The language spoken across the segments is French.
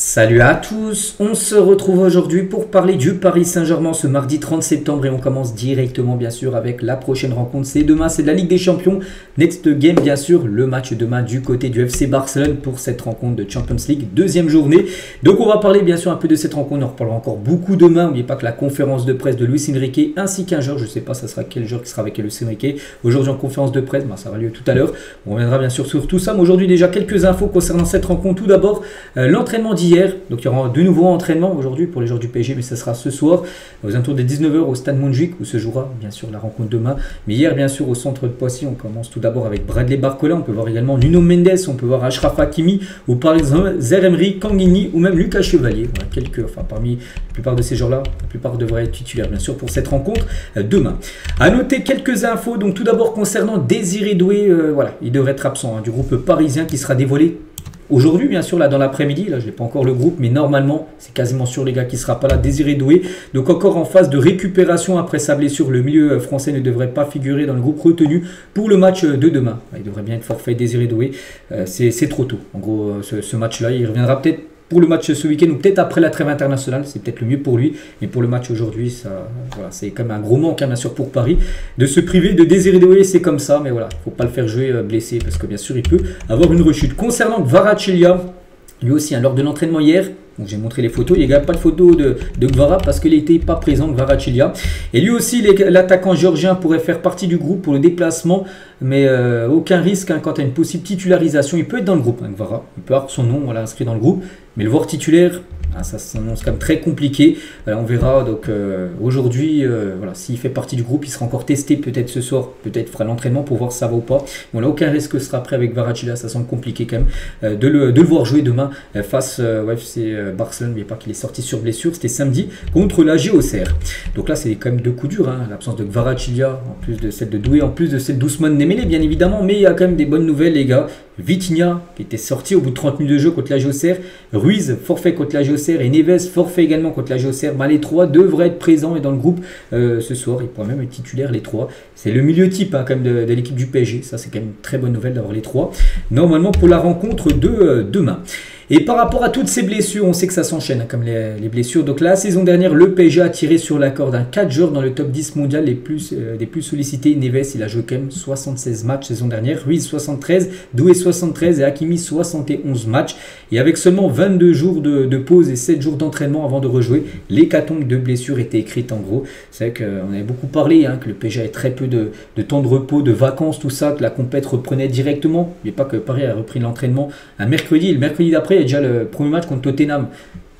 Salut à tous, on se retrouve aujourd'hui pour parler du Paris Saint-Germain ce mardi 30 septembre et on commence directement bien sûr avec la prochaine rencontre. C'est demain, c'est de la Ligue des Champions, Next Game bien sûr, le match demain du côté du FC Barcelone pour cette rencontre de Champions League, deuxième journée. Donc on va parler bien sûr un peu de cette rencontre, on en reparlera encore beaucoup demain. N'oubliez pas que la conférence de presse de Luis Enrique ainsi qu'un joueur, je ne sais pas ça sera quel joueur qui sera avec Luis Enrique, aujourd'hui en conférence de presse, ça aura lieu tout à l'heure. On reviendra bien sûr sur tout ça, mais aujourd'hui déjà quelques infos concernant cette rencontre. Tout d'abord, l'entraînement d'hier, donc il y aura de nouveaux entraînements aujourd'hui pour les joueurs du PSG, mais ça sera ce soir aux alentours des 19 h au stade Montjuic où se jouera bien sûr la rencontre demain. Mais hier bien sûr au centre de Poissy, on commence tout d'abord avec Bradley Barcola, on peut voir également Nuno Mendes, on peut voir Achraf Hakimi ou par exemple Zeremri, Kanghini ou même Lucas Chevalier. Voilà, parmi la plupart de ces joueurs-là, la plupart devraient être titulaires bien sûr pour cette rencontre demain. À noter quelques infos, donc tout d'abord concernant Désiré Doué, voilà, il devrait être absent du groupe parisien qui sera dévoilé aujourd'hui, bien sûr, là dans l'après-midi, là je n'ai pas encore le groupe, mais normalement, c'est quasiment sûr les gars qui ne sera pas là, Désiré Doué. Donc encore en phase de récupération après sa blessure, le milieu français ne devrait pas figurer dans le groupe retenu pour le match de demain. Il devrait bien être forfait Désiré Doué, c'est trop tôt. En gros, ce match-là, il reviendra peut-être pour le match ce week-end ou peut-être après la trêve internationale, c'est peut-être le mieux pour lui. Mais pour le match aujourd'hui, voilà, c'est quand même un gros manque bien sûr pour Paris. De se priver de Désiré Doué, c'est comme ça, mais voilà, il ne faut pas le faire jouer blessé parce que bien sûr il peut avoir une rechute. Concernant Kvaratskhelia, lui aussi, lors de l'entraînement hier, j'ai montré les photos, il n'y a pas de photo de Kvara parce qu'il n'était pas présent, Kvaratskhelia. Et lui aussi, l'attaquant géorgien pourrait faire partie du groupe pour le déplacement, mais aucun risque quant à une possible titularisation. Il peut être dans le groupe, Kvara, il peut avoir son nom inscrit dans le groupe, mais le voir titulaire, ça s'annonce quand même très compliqué. On verra donc aujourd'hui, voilà, s'il fait partie du groupe, il sera encore testé peut-être ce soir, peut-être fera l'entraînement pour voir si ça va ou pas. Bon, là, aucun risque sera prêt avec Kvaratskhelia, ça semble compliqué quand même de le voir jouer demain face au FC Barcelone. N'oubliez pas qu'il est sorti sur blessure, c'était samedi contre la Auxerre. Donc là, c'est quand même deux coups durs, l'absence de Kvaratskhelia, en plus de celle de Doué, en plus de celle d'Ousmane Dembélé, bien évidemment, mais il y a quand même des bonnes nouvelles, les gars. Vitinha, qui était sorti au bout de 30 minutes de jeu contre la Auxerre, Ruiz, forfait contre la Auxerre, et Neves, forfait également contre la Auxerre. Les trois devraient être présents et dans le groupe ce soir. Ils pourraient même être titulaires, les trois. C'est le milieu type quand même de l'équipe du PSG. Ça, c'est quand même une très bonne nouvelle d'avoir les trois. Normalement, pour la rencontre de demain. Et par rapport à toutes ces blessures, on sait que ça s'enchaîne comme les blessures. Donc la saison dernière, le PSG a tiré sur la corde 4 joueurs dans le top 10 mondial les plus sollicités. Neves, il a joué quand même 76 matchs saison dernière. Ruiz 73, Doué 73 et Hakimi 71 matchs. Et avec seulement 22 jours de pause et 7 jours d'entraînement avant de rejouer, l'hécatombe de blessures était écrite en gros. C'est vrai qu'on avait beaucoup parlé, que le PSG avait très peu de temps de repos, de vacances, tout ça, que la compète reprenait directement. Il n'y a pas que Paris a repris l'entraînement un mercredi. Et le mercredi d'après, il y a déjà le premier match contre Tottenham.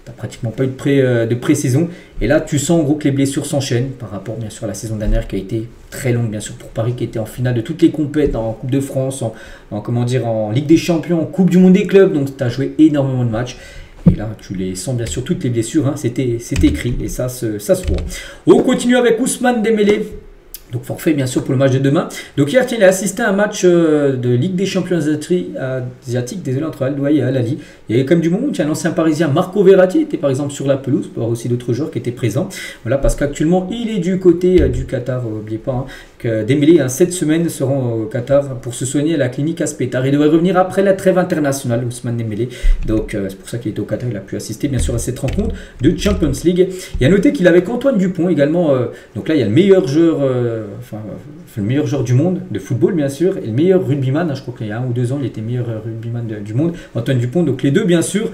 Tu n'as pratiquement pas eu de pré-saison. Et là, tu sens en gros que les blessures s'enchaînent par rapport bien sûr à la saison dernière qui a été très longue bien sûr pour Paris, qui était en finale de toutes les compètes, en Coupe de France, en Ligue des Champions, en Coupe du Monde des clubs. Donc tu as joué énormément de matchs. Et là, tu les sens bien sûr, toutes les blessures. C'était écrit et ça se voit. On continue avec Ousmane Dembélé. Donc forfait bien sûr pour le match de demain. Donc hier, il a assisté à un match de Ligue des Champions asiatiques, désolé, entre Al-Douaï et Al-Ali. Il y avait comme du monde, il y a un ancien parisien, Marco Verratti, était par exemple sur la pelouse, on peut voir aussi d'autres joueurs qui étaient présents. Voilà, parce qu'actuellement, il est du côté du Qatar, n'oubliez pas, que Dembélé, 7 semaines seront au Qatar pour se soigner à la clinique Aspetar. Il devrait revenir après la trêve internationale, Ousmane Dembélé. Donc c'est pour ça qu'il était au Qatar, il a pu assister bien sûr à cette rencontre de Champions League. Il y a noté qu'il avait qu'Antoine Dupont également, donc là il y a le meilleur joueur, le meilleur joueur du monde de football bien sûr, et le meilleur rugbyman, je crois qu'il y a 1 ou 2 ans il était meilleur rugbyman du monde, Antoine Dupont. Donc les deux bien sûr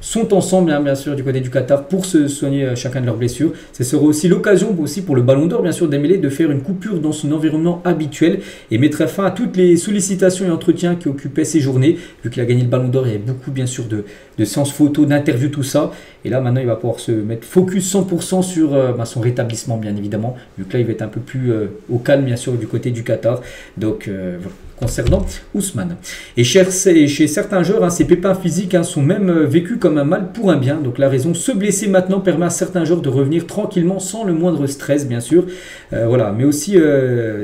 sont ensemble bien sûr du côté du Qatar pour se soigner chacun de leurs blessures. Ce sera aussi l'occasion pour le Ballon d'Or bien sûr Dembélé de faire une coupure dans son environnement habituel et mettrait fin à toutes les sollicitations et entretiens qui occupaient ses journées. Vu qu'il a gagné le Ballon d'Or, il y avait beaucoup bien sûr de séances photos, d'interviews, tout ça. Et là maintenant il va pouvoir se mettre focus 100% sur son rétablissement bien évidemment. Vu que là il va être un peu plus au calme bien sûr du côté du Qatar. Donc voilà. Concernant Ousmane. Et chez certains joueurs, ces pépins physiques sont même vécus comme un mal pour un bien. Donc la raison, se blesser maintenant permet à certains joueurs de revenir tranquillement sans le moindre stress, bien sûr. Voilà, mais aussi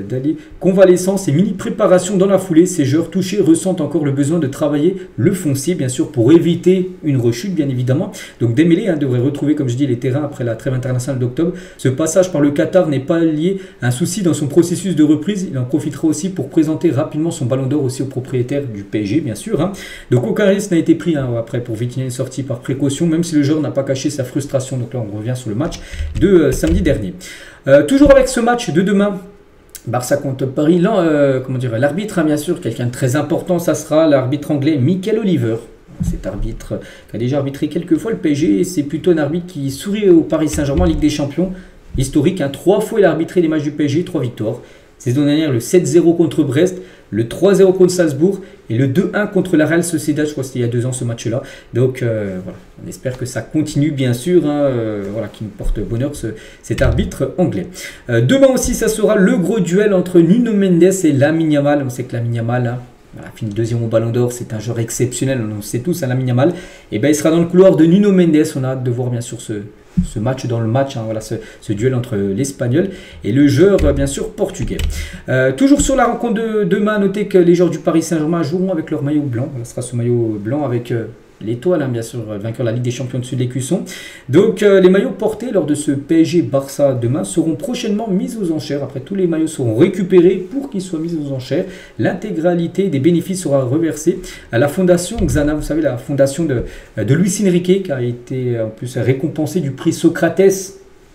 d'aller convalescence et mini-préparation dans la foulée. Ces joueurs touchés ressentent encore le besoin de travailler le foncier, bien sûr, pour éviter une rechute, bien évidemment. Donc Dembélé devrait retrouver, comme je dis, les terrains après la trêve internationale d'octobre. Ce passage par le Qatar n'est pas lié à un souci dans son processus de reprise. Il en profitera aussi pour présenter rapidement directement son ballon d'or aussi au propriétaire du PSG, bien sûr. Hein. Donc aucun risque n'a été pris après pour Vitinha, sorti par précaution, même si le joueur n'a pas caché sa frustration. Donc là, on revient sur le match de samedi dernier. Toujours avec ce match de demain, Barça contre Paris, l'arbitre, bien sûr, quelqu'un de très important, ça sera l'arbitre anglais Michael Oliver. Cet arbitre qui a déjà arbitré quelques fois le PSG, c'est plutôt un arbitre qui sourit au Paris Saint-Germain en Ligue des Champions, historique. 3 fois il a arbitré les matchs du PSG, 3 victoires. Saison dernière, le 7-0 contre Brest, le 3-0 contre Salzbourg et le 2-1 contre la Real Sociedad. Je crois que c'était il y a 2 ans ce match-là. Donc voilà, on espère que ça continue bien sûr, voilà, qui nous porte bonheur cet arbitre anglais. Demain aussi, ça sera le gros duel entre Nuno Mendes et Lamine Yamal. On sait que Lamine Yamal, voilà, fini deuxième au Ballon d'Or, c'est un joueur exceptionnel, on sait tous, Lamine Yamal. Et ben, il sera dans le couloir de Nuno Mendes. On a hâte de voir bien sûr ce match dans le match, voilà, ce duel entre l'Espagnol et le joueur bien sûr portugais. Toujours sur la rencontre de demain, notez que les joueurs du Paris Saint-Germain joueront avec leur maillot blanc. Voilà, ce sera ce maillot blanc avec l'étoile, bien sûr, vainqueur de la Ligue des Champions dessus de l'écusson. Donc les maillots portés lors de ce PSG-Barça demain seront prochainement mis aux enchères. Après, tous les maillots seront récupérés pour qu'ils soient mis aux enchères. L'intégralité des bénéfices sera reversée à la fondation Xana, vous savez, la fondation de Luis Enrique, qui a été en plus récompensé du prix Socrates.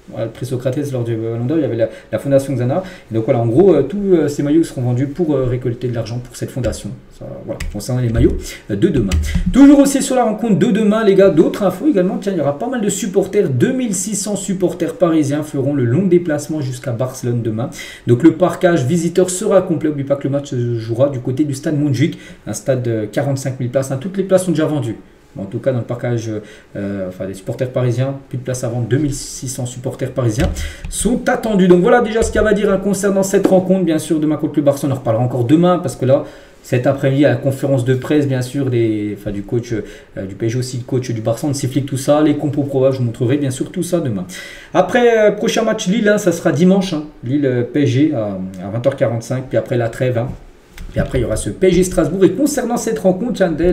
Voilà, le prix Socrates lors du Ballon d'Or, il y avait la fondation Xana. Et donc voilà, en gros, tous ces maillots seront vendus pour récolter de l'argent pour cette fondation. Ça, voilà, concernant les maillots de demain. Toujours aussi sur la rencontre de demain, les gars, d'autres infos également. Tiens, il y aura pas mal de supporters. 2600 supporters parisiens feront le long déplacement jusqu'à Barcelone demain. Donc le parquage visiteur sera complet. N'oubliez pas que le match se jouera du côté du stade Montjuïc, un stade de 45 000 places. Toutes les places sont déjà vendues. En tout cas, dans le parcage des supporters parisiens, plus de place à vendre, 2600 supporters parisiens sont attendus. Donc voilà déjà ce qu'il y a à dire concernant cette rencontre. Bien sûr, demain contre le Barça, on en reparlera encore demain parce que là, cet après-midi, à la conférence de presse, bien sûr, du coach du PSG aussi, le coach du Barça, on s'explique tout ça, les compos probables, je vous montrerai bien sûr tout ça demain. Après, prochain match Lille, ça sera dimanche, Lille-PSG à 20h45, puis après la trêve. Et après, il y aura ce PSG Strasbourg. Et concernant cette rencontre, dès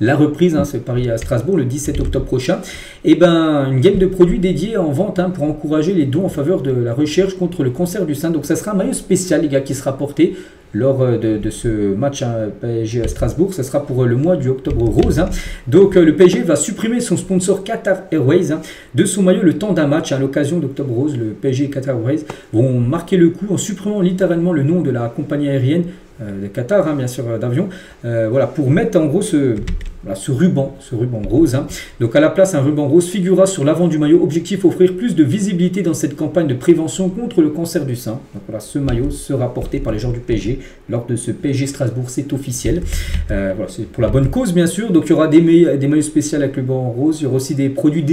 la reprise, c'est Paris à Strasbourg le 17 octobre prochain, et ben, une gamme de produits dédiés en vente pour encourager les dons en faveur de la recherche contre le cancer du sein. Donc, ça sera un maillot spécial, les gars, qui sera porté lors de ce match PSG à Strasbourg. Ça sera pour le mois du octobre rose. Donc, le PSG va supprimer son sponsor Qatar Airways de son maillot le temps d'un match. À l'occasion d'octobre rose, le PSG et Qatar Airways vont marquer le coup en supprimant littéralement le nom de la compagnie aérienne de Qatar, bien sûr, d'avion, voilà, pour mettre en gros ce ruban rose. Donc à la place, un ruban rose figurera sur l'avant du maillot. Objectif, offrir plus de visibilité dans cette campagne de prévention contre le cancer du sein. Donc voilà, ce maillot sera porté par les joueurs du PSG lors de ce PSG Strasbourg, c'est officiel. Voilà, c'est pour la bonne cause, bien sûr. Donc il y aura des maillots spéciaux avec le ruban rose. Il y aura aussi des produits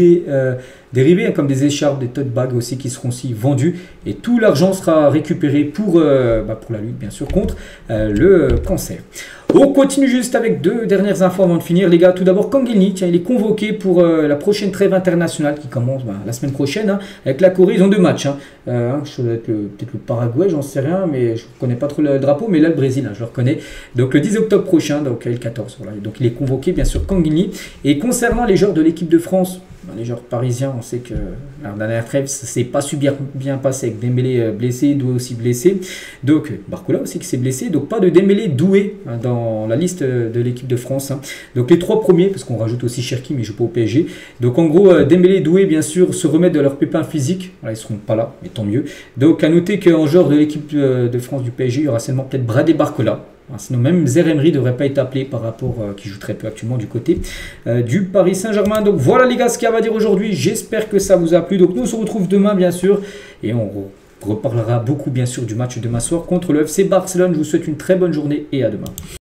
dérivés, comme des écharpes, des tote bags aussi qui seront aussi vendus. Et tout l'argent sera récupéré pour la lutte, bien sûr, contre le cancer. On continue juste avec 2 dernières infos avant de finir, les gars. Tout d'abord, Kangini, il est convoqué pour la prochaine trêve internationale qui commence la semaine prochaine avec la Corée. Ils ont 2 matchs. Peut-être le Paraguay, j'en sais rien, mais je ne connais pas trop le drapeau. Mais là, le Brésil, je le reconnais. Donc le 10 octobre prochain, donc le 14. Voilà. Donc il est convoqué, bien sûr, Kangini. Et concernant les joueurs de l'équipe de France, les joueurs parisiens, on sait que la dernière trêve, ça ne s'est pas super bien passé avec Dembélé blessé, Doué aussi blessé. Donc, Barcola aussi qui s'est blessé. Donc, pas de Dembélé, Doué dans la liste de l'équipe de France. Donc, les 3 premiers, parce qu'on rajoute aussi Cherki, mais il ne joue pas au PSG. Donc, en gros, Dembélé, Doué, bien sûr, se remettent de leur pépin physique. Voilà, ils ne seront pas là, mais tant mieux. Donc, à noter qu'en joueur de l'équipe de France du PSG, il y aura seulement peut-être Bradé Barcola. Sinon même Zaire-Emery ne devrait pas être appelé par rapport qui joue très peu actuellement du côté du Paris Saint-Germain. Donc voilà les gars ce qu'il y a à dire aujourd'hui. J'espère que ça vous a plu. Donc nous on se retrouve demain bien sûr et on reparlera beaucoup bien sûr du match de demain soir contre le FC Barcelone. Je vous souhaite une très bonne journée et à demain.